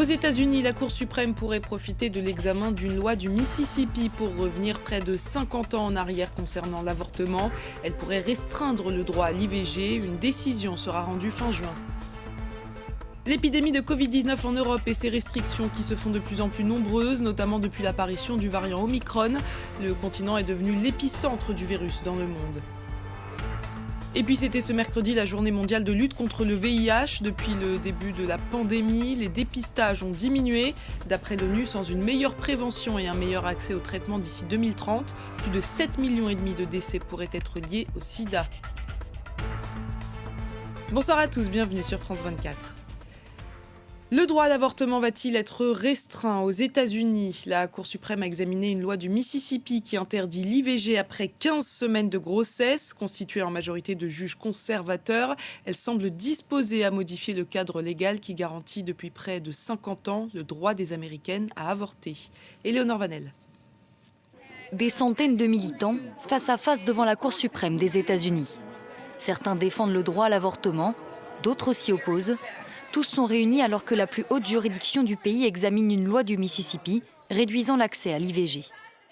Aux États-Unis, la Cour suprême pourrait profiter de l'examen d'une loi du Mississippi pour revenir près de 50 ans en arrière concernant l'avortement. Elle pourrait restreindre le droit à l'IVG. Une décision sera rendue fin juin. L'épidémie de Covid-19 en Europe et ses restrictions qui se font de plus en plus nombreuses, notamment depuis l'apparition du variant Omicron. Le continent est devenu l'épicentre du virus dans le monde. Et puis c'était ce mercredi la journée mondiale de lutte contre le VIH. Depuis le début de la pandémie, les dépistages ont diminué. D'après l'ONU, sans une meilleure prévention et un meilleur accès au traitement d'ici 2030, plus de 7,5 millions de décès pourraient être liés au sida. Bonsoir à tous, bienvenue sur France 24. Le droit à l'avortement va-t-il être restreint aux États-Unis? La Cour suprême a examiné une loi du Mississippi qui interdit l'IVG après 15 semaines de grossesse. Constituée en majorité de juges conservateurs, elle semble disposée à modifier le cadre légal qui garantit depuis près de 50 ans le droit des Américaines à avorter. Éléonore Vanel. Des centaines de militants face à face devant la Cour suprême des États-Unis. Certains défendent le droit à l'avortement, d'autres s'y opposent. Tous sont réunis alors que la plus haute juridiction du pays examine une loi du Mississippi réduisant l'accès à l'IVG.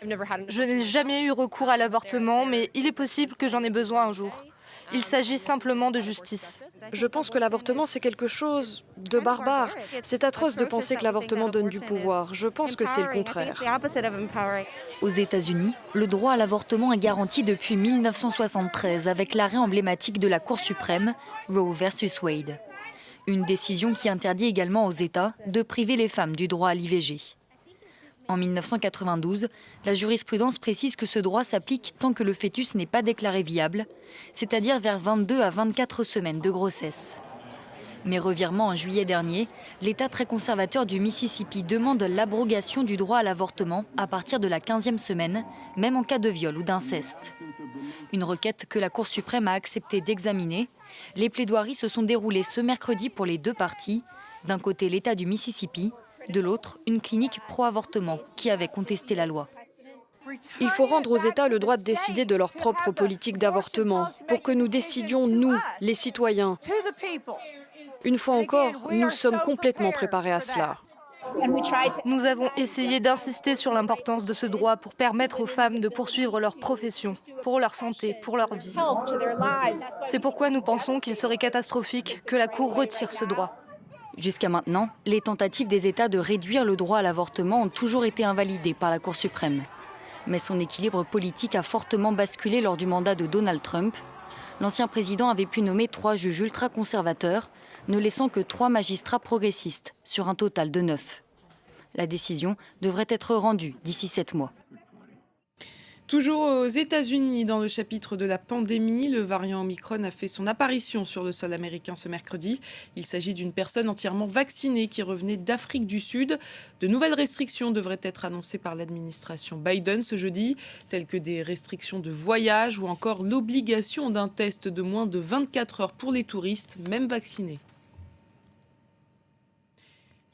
Je n'ai jamais eu recours à l'avortement, mais il est possible que j'en ai besoin un jour. Il s'agit simplement de justice. Je pense que l'avortement, c'est quelque chose de barbare. C'est atroce de penser que l'avortement donne du pouvoir. Je pense que c'est le contraire. Aux États-Unis, le droit à l'avortement est garanti depuis 1973 avec l'arrêt emblématique de la Cour suprême, Roe versus Wade. Une décision qui interdit également aux États de priver les femmes du droit à l'IVG. En 1992, la jurisprudence précise que ce droit s'applique tant que le fœtus n'est pas déclaré viable, c'est-à-dire vers 22 à 24 semaines de grossesse. Mais revirement en juillet dernier, l'État très conservateur du Mississippi demande l'abrogation du droit à l'avortement à partir de la 15e semaine, même en cas de viol ou d'inceste. Une requête que la Cour suprême a accepté d'examiner. Les plaidoiries se sont déroulées ce mercredi pour les deux parties. D'un côté, l'État du Mississippi, de l'autre, une clinique pro-avortement qui avait contesté la loi. Il faut rendre aux États le droit de décider de leur propre politique d'avortement, pour que nous décidions, nous, les citoyens. Une fois encore, nous sommes complètement préparés à cela. Nous avons essayé d'insister sur l'importance de ce droit pour permettre aux femmes de poursuivre leur profession, pour leur santé, pour leur vie. C'est pourquoi nous pensons qu'il serait catastrophique que la Cour retire ce droit. Jusqu'à maintenant, les tentatives des États de réduire le droit à l'avortement ont toujours été invalidées par la Cour suprême. Mais son équilibre politique a fortement basculé lors du mandat de Donald Trump. L'ancien président avait pu nommer 3 juges ultra-conservateurs, ne laissant que 3 magistrats progressistes sur un total de 9. La décision devrait être rendue d'ici 7 mois. Toujours aux États-Unis, dans le chapitre de la pandémie, le variant Omicron a fait son apparition sur le sol américain ce mercredi. Il s'agit d'une personne entièrement vaccinée qui revenait d'Afrique du Sud. De nouvelles restrictions devraient être annoncées par l'administration Biden ce jeudi, telles que des restrictions de voyage ou encore l'obligation d'un test de moins de 24 heures pour les touristes, même vaccinés.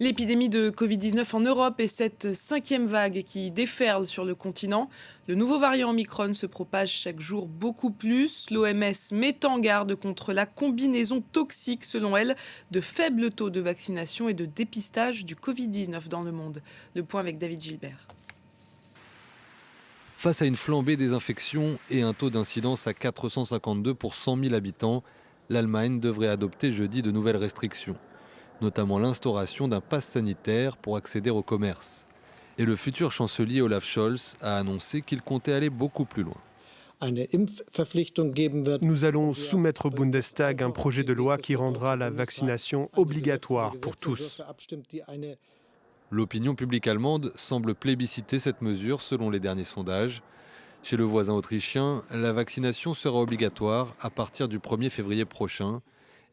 L'épidémie de Covid-19 en Europe et cette 5e vague qui déferle sur le continent. Le nouveau variant Omicron se propage chaque jour beaucoup plus. L'OMS met en garde contre la combinaison toxique, selon elle, de faibles taux de vaccination et de dépistage du Covid-19 dans le monde. Le point avec David Gilbert. Face à une flambée des infections et un taux d'incidence à 452 pour 100 000 habitants, l'Allemagne devrait adopter jeudi de nouvelles restrictions, notamment l'instauration d'un pass sanitaire pour accéder au commerce. Et le futur chancelier Olaf Scholz a annoncé qu'il comptait aller beaucoup plus loin. Nous allons soumettre au Bundestag un projet de loi qui rendra la vaccination obligatoire pour tous. L'opinion publique allemande semble plébisciter cette mesure selon les derniers sondages. Chez le voisin autrichien, la vaccination sera obligatoire à partir du 1er février prochain.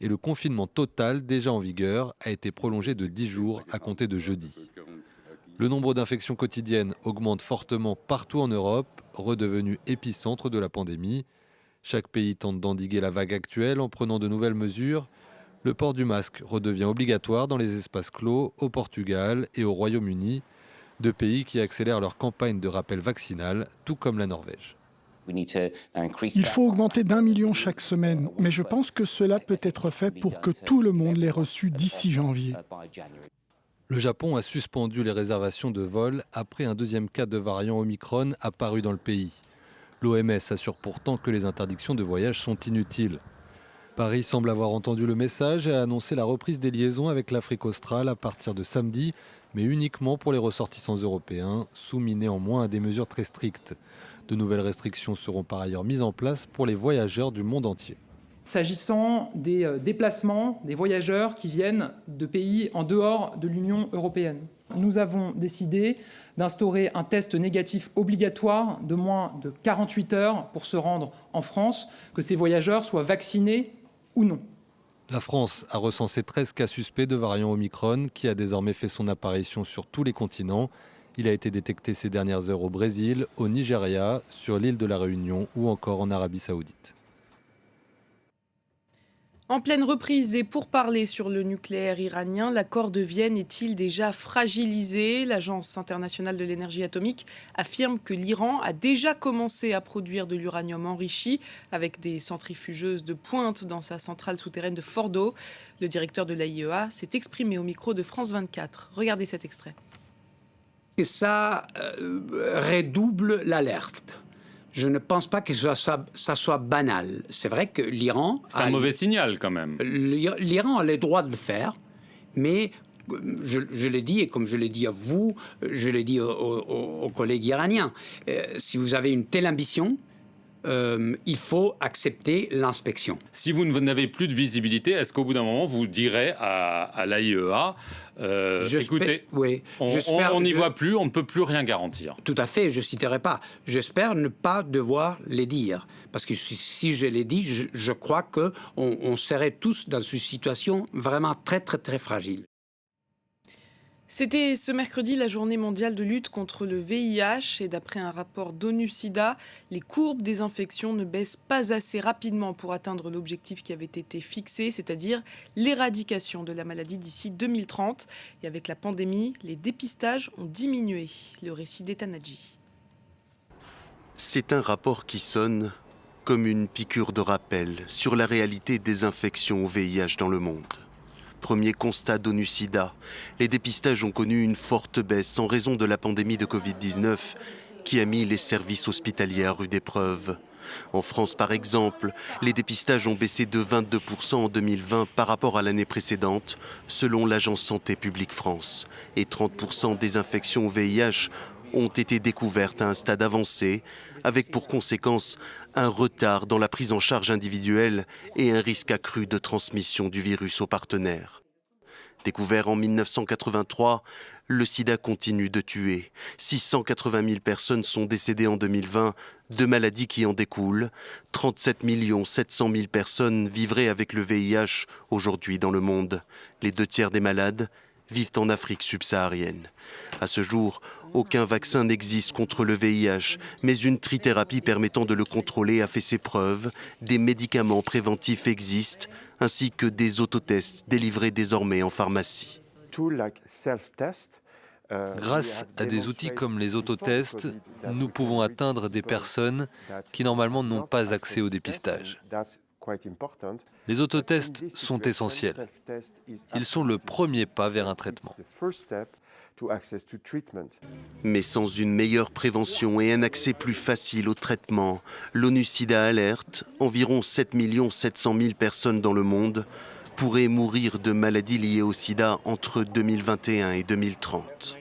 Et le confinement total déjà en vigueur a été prolongé de 10 jours à compter de jeudi. Le nombre d'infections quotidiennes augmente fortement partout en Europe, redevenu épicentre de la pandémie. Chaque pays tente d'endiguer la vague actuelle en prenant de nouvelles mesures. Le port du masque redevient obligatoire dans les espaces clos au Portugal et au Royaume-Uni, 2 pays qui accélèrent leur campagne de rappel vaccinal, tout comme la Norvège. Il faut augmenter d'1 million chaque semaine, mais je pense que cela peut être fait pour que tout le monde l'ait reçu d'ici janvier. Le Japon a suspendu les réservations de vol après un deuxième cas de variant Omicron apparu dans le pays. L'OMS assure pourtant que les interdictions de voyage sont inutiles. Paris semble avoir entendu le message et a annoncé la reprise des liaisons avec l'Afrique australe à partir de samedi, mais uniquement pour les ressortissants européens, soumis néanmoins à des mesures très strictes. De nouvelles restrictions seront par ailleurs mises en place pour les voyageurs du monde entier. S'agissant des déplacements des voyageurs qui viennent de pays en dehors de l'Union européenne, nous avons décidé d'instaurer un test négatif obligatoire de moins de 48 heures pour se rendre en France, que ces voyageurs soient vaccinés ou non. La France a recensé 13 cas suspects de variant Omicron qui a désormais fait son apparition sur tous les continents. Il a été détecté ces dernières heures au Brésil, au Nigeria, sur l'île de la Réunion ou encore en Arabie Saoudite. En pleine reprise et pour parler sur le nucléaire iranien, l'accord de Vienne est-il déjà fragilisé ? L'Agence internationale de l'énergie atomique affirme que l'Iran a déjà commencé à produire de l'uranium enrichi avec des centrifugeuses de pointe dans sa centrale souterraine de Fordo. Le directeur de l'AIEA s'est exprimé au micro de France 24. Regardez cet extrait. Ça redouble l'alerte. Je ne pense pas que ça soit banal. C'est vrai que l'Iran... C'est un mauvais signal quand même. L'Iran a le droit de le faire, mais je l'ai dit, et comme je l'ai dit à vous, je l'ai dit aux collègues iraniens, si vous avez une telle ambition, il faut accepter l'inspection. Si vous n'avez plus de visibilité, est-ce qu'au bout d'un moment, vous direz à l'AIEA, écoutez, oui, on n'y voit plus, on ne peut plus rien garantir. Tout à fait, je ne citerai pas. J'espère ne pas devoir les dire. Parce que si je les dis, je crois qu'on serait tous dans une situation vraiment très, très, très fragile. C'était ce mercredi la journée mondiale de lutte contre le VIH et d'après un rapport d'ONU-SIDA, les courbes des infections ne baissent pas assez rapidement pour atteindre l'objectif qui avait été fixé, c'est-à-dire l'éradication de la maladie d'ici 2030. Et avec la pandémie, les dépistages ont diminué. Le récit d'Etanadji. C'est un rapport qui sonne comme une piqûre de rappel sur la réalité des infections au VIH dans le monde. Premier constat d'ONU-SIDA, les dépistages ont connu une forte baisse en raison de la pandémie de Covid-19 qui a mis les services hospitaliers à rude épreuve. En France, par exemple, les dépistages ont baissé de 22% en 2020 par rapport à l'année précédente, selon l'Agence Santé publique France. Et 30% des infections au VIH ont été découvertes à un stade avancé, avec pour conséquence un retard dans la prise en charge individuelle et un risque accru de transmission du virus aux partenaires. Découvert en 1983, le sida continue de tuer. 680 000 personnes sont décédées en 2020 de maladies qui en découlent. 37 700 000 personnes vivraient avec le VIH aujourd'hui dans le monde. Les 2/3 des malades vivent en Afrique subsaharienne. À ce jour, aucun vaccin n'existe contre le VIH, mais une trithérapie permettant de le contrôler a fait ses preuves. Des médicaments préventifs existent, ainsi que des autotests délivrés désormais en pharmacie. Grâce à des outils comme les autotests, nous pouvons atteindre des personnes qui normalement n'ont pas accès au dépistage. Les autotests sont essentiels. Ils sont le premier pas vers un traitement. Mais sans une meilleure prévention et un accès plus facile au traitement, l'ONU-SIDA alerte, environ 7 700 000 personnes dans le monde pourraient mourir de maladies liées au sida entre 2021 et 2030.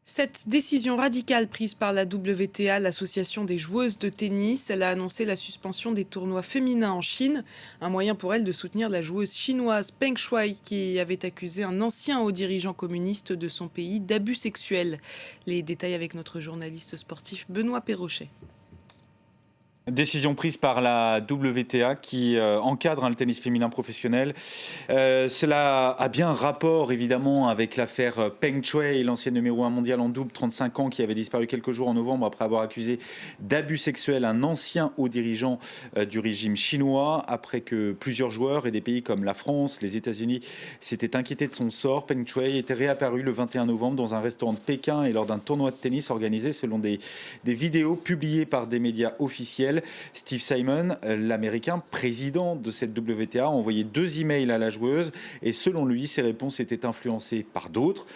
Cette décision radicale prise par la WTA, l'association des joueuses de tennis, elle a annoncé la suspension des tournois féminins en Chine, un moyen pour elle de soutenir la joueuse chinoise Peng Shuai qui avait accusé un ancien haut dirigeant communiste de son pays d'abus sexuels. Les détails avec notre journaliste sportif Benoît Perrochet. Décision prise par la WTA qui encadre le tennis féminin professionnel. Cela a bien rapport évidemment avec l'affaire Peng Shuai, l'ancienne numéro 1 mondiale en double, 35 ans, qui avait disparu quelques jours en novembre après avoir accusé d'abus sexuels un ancien haut dirigeant du régime chinois, après que plusieurs joueurs et des pays comme la France, les États-Unis s'étaient inquiétés de son sort. Peng Shuai était réapparu le 21 novembre dans un restaurant de Pékin et lors d'un tournoi de tennis organisé selon des vidéos publiées par des médias officiels. professionnelle. Steve Simon, l'Américain président de cette WTA, a envoyé 2 emails à la joueuse et selon lui, ses réponses étaient influencées par d'autres.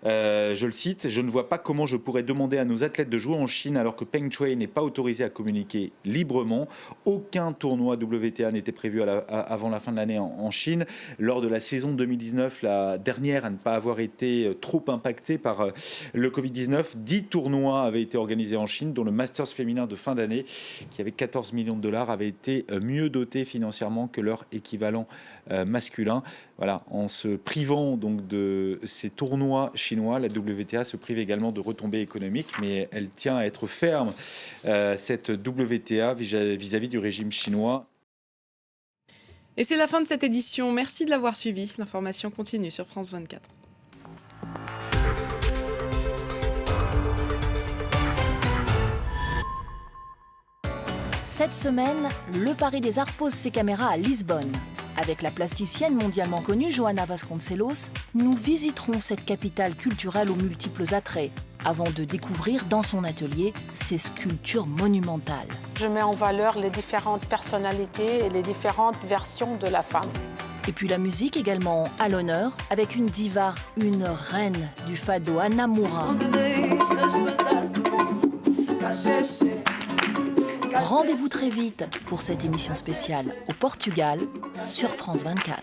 Je le cite, « Je ne vois pas comment je pourrais demander à nos athlètes de jouer en Chine alors que Peng Shuai n'est pas autorisé à communiquer librement. Aucun tournoi WTA n'était prévu avant la fin de l'année en Chine. Lors de la saison 2019, la dernière à ne pas avoir été trop impactée par le Covid-19, 10 tournois avaient été organisés en Chine, dont le Masters féminin de fin d'année, qui avait 14 millions de dollars, avait été mieux doté financièrement que leur équivalent masculin. » Voilà, en se privant donc de ces tournois chinois, la WTA se prive également de retombées économiques, mais elle tient à être ferme, cette WTA, vis-à-vis du régime chinois. Et c'est la fin de cette édition. Merci de l'avoir suivi. L'information continue sur France 24. Cette semaine, le Paris des Arts pose ses caméras à Lisbonne. Avec la plasticienne mondialement connue Joana Vasconcelos, nous visiterons cette capitale culturelle aux multiples attraits, avant de découvrir dans son atelier ses sculptures monumentales. Je mets en valeur les différentes personnalités et les différentes versions de la femme. Et puis la musique également à l'honneur, avec une diva, une reine du fado, Ana Moura. Rendez-vous très vite pour cette émission spéciale au Portugal sur France 24.